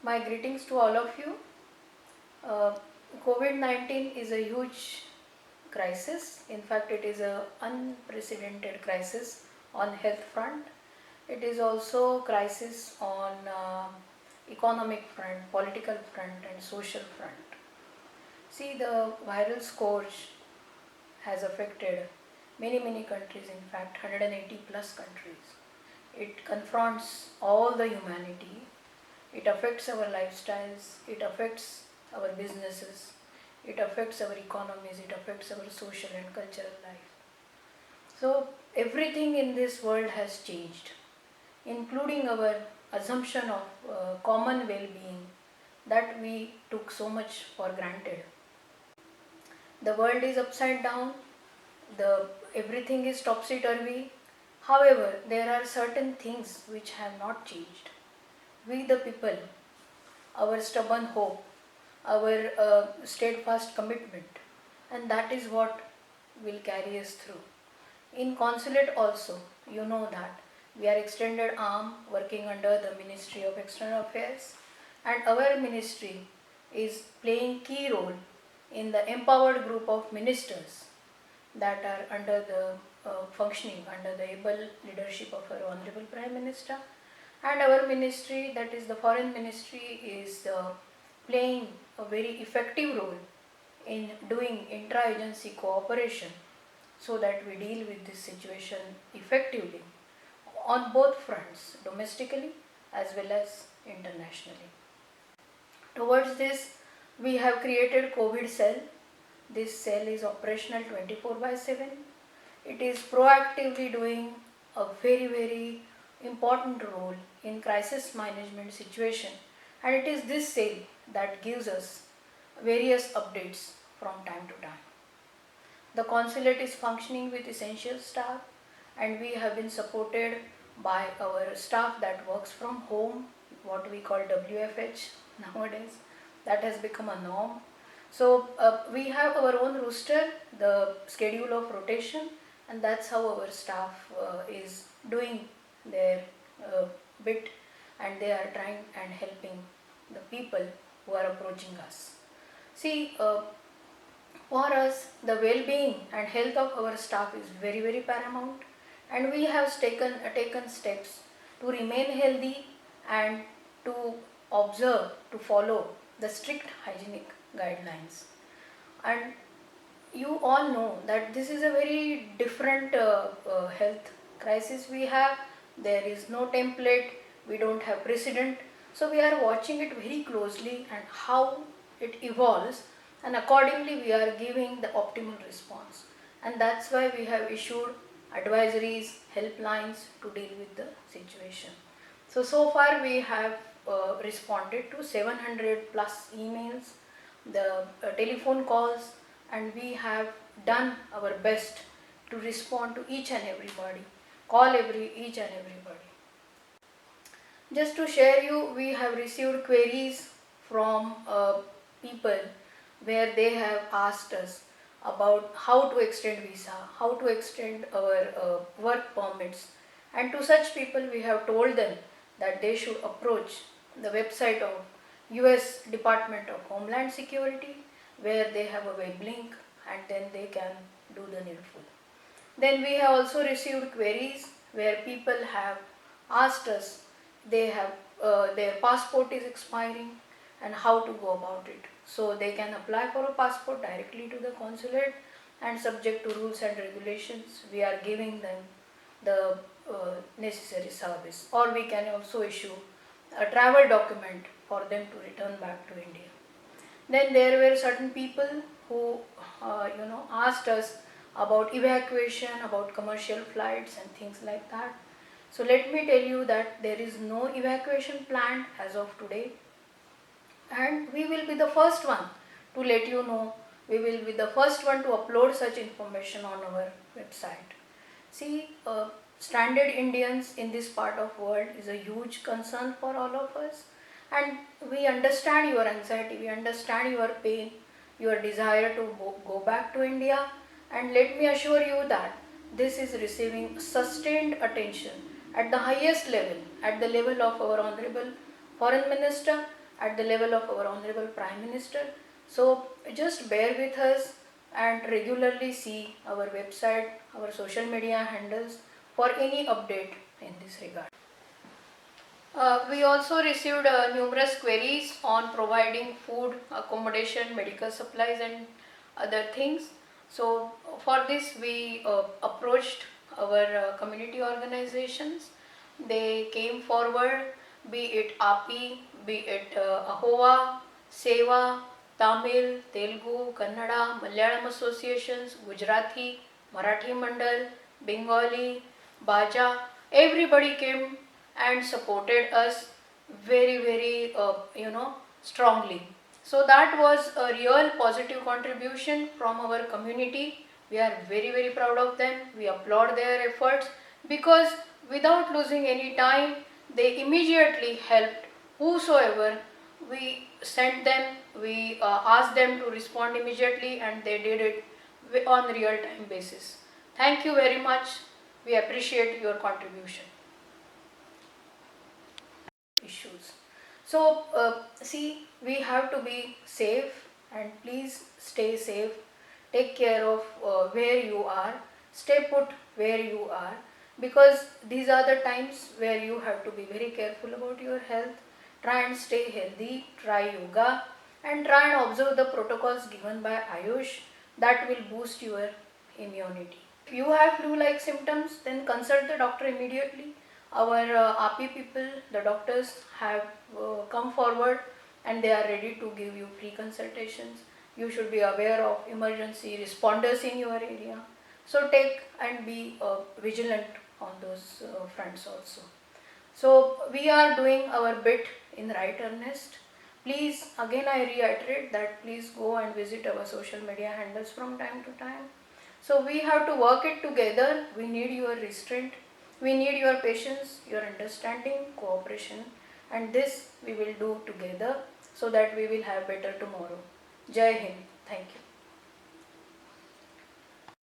My greetings to all of you. Uh, COVID-19 is a huge crisis. In fact, it is an unprecedented crisis on health front. It is also crisis on economic front, political front and social front. See, the viral scourge has affected many countries, in fact 180 plus countries. It confronts all the humanity. It affects our lifestyles, it affects our businesses, it affects our economies, it affects our social and cultural life. So everything in this world has changed, including our assumption of common well-being that we took so much for granted. The world is upside down, everything is topsy-turvy. However, there are certain things which have not changed. We the people, our stubborn hope, our steadfast commitment, and that is what will carry us through. In consulate also, you know that we are extended arm working under the Ministry of External Affairs, and our ministry is playing key role in the empowered group of ministers that are under the functioning under the able leadership of our Honorable Prime Minister. And our ministry, that is the foreign ministry, is playing a very effective role in doing intra-agency cooperation so that we deal with this situation effectively on both fronts, domestically as well as internationally. Towards this, we have created COVID cell. This cell is operational 24/7. It is proactively doing a very important role in crisis management situation, and it is this cell that gives us various updates from time to time. The consulate is functioning with essential staff, and we have been supported by our staff that works from home, what we call WFH nowadays. That has become a norm. So we have our own roster, the schedule of rotation, and that's how our staff is doing their bit, and they are trying and helping the people who are approaching us. See, for us, the well-being and health of our staff is very paramount, and we have taken steps to remain healthy and to observe, to follow the strict hygienic guidelines. And you all know that this is a very different health crisis we have. There is no template, we don't have precedent, so we are watching it very closely and how it evolves, and accordingly we are giving the optimal response. And that's why we have issued advisories, helplines to deal with the situation. So far we have responded to 700 plus emails, the telephone calls, and we have done our best to respond to each and everybody, call each and everybody. Just to share you, we have received queries from people where they have asked us about how to extend visa, how to extend our work permits, and to such people we have told them that they should approach the website of US Department of Homeland Security, where they have a web link, and then they can do the needful. Then we have also received queries where people have asked us, they have their passport is expiring and how to go about it. So they can apply for a passport directly to the consulate, and subject to rules and regulations, we are giving them the necessary service, or we can also issue a travel document for them to return back to India. Then there were certain people who asked us about evacuation, about commercial flights and things like that. So let me tell you that there is no evacuation planned as of today, and we will be the first one to let you know. We will be the first one to upload such information on our website. See, stranded Indians in this part of world is a huge concern for all of us, and we understand your anxiety, we understand your pain, your desire to go back to India, and let me assure you that this is receiving sustained attention at the highest level, at the level of our Honorable Foreign Minister, at the level of our Honorable Prime Minister. So just bear with us and regularly see our website, our social media handles for any update in this regard. We also received numerous queries on providing food, accommodation, medical supplies and other things. So for this we approached our community organizations. They came forward, be it API, be it AHOA, SEWA, Tamil, Telugu, Kannada, Malayalam associations, Gujarati, Marathi Mandal, Bengali, Baja. Everybody came and supported us very strongly. So that was a real positive contribution from our community. We are very proud of them. We applaud their efforts because without losing any time they immediately helped whosoever we sent them. We asked them to respond immediately and they did it on real time basis. Thank you very much. We appreciate your contribution. Issues. So see, we have to be safe and please stay safe. Take care of where you are. Stay put where you are because these are the times where you have to be very careful about your health. Try and stay healthy. Try yoga and try and observe the protocols given by Ayush that will boost your immunity. If you have flu-like symptoms, then consult the doctor immediately. Our API people, the doctors have come forward and they are ready to give you free consultations. You should be aware of emergency responders in your area. So take and be vigilant on those fronts also. So we are doing our bit in right earnest. Please, again I reiterate that please go and visit our social media handles from time to time. So we have to work it together. We need your restraint. We need your patience, your understanding, cooperation, and this we will do together so that we will have better tomorrow. Jai Hind. Thank you.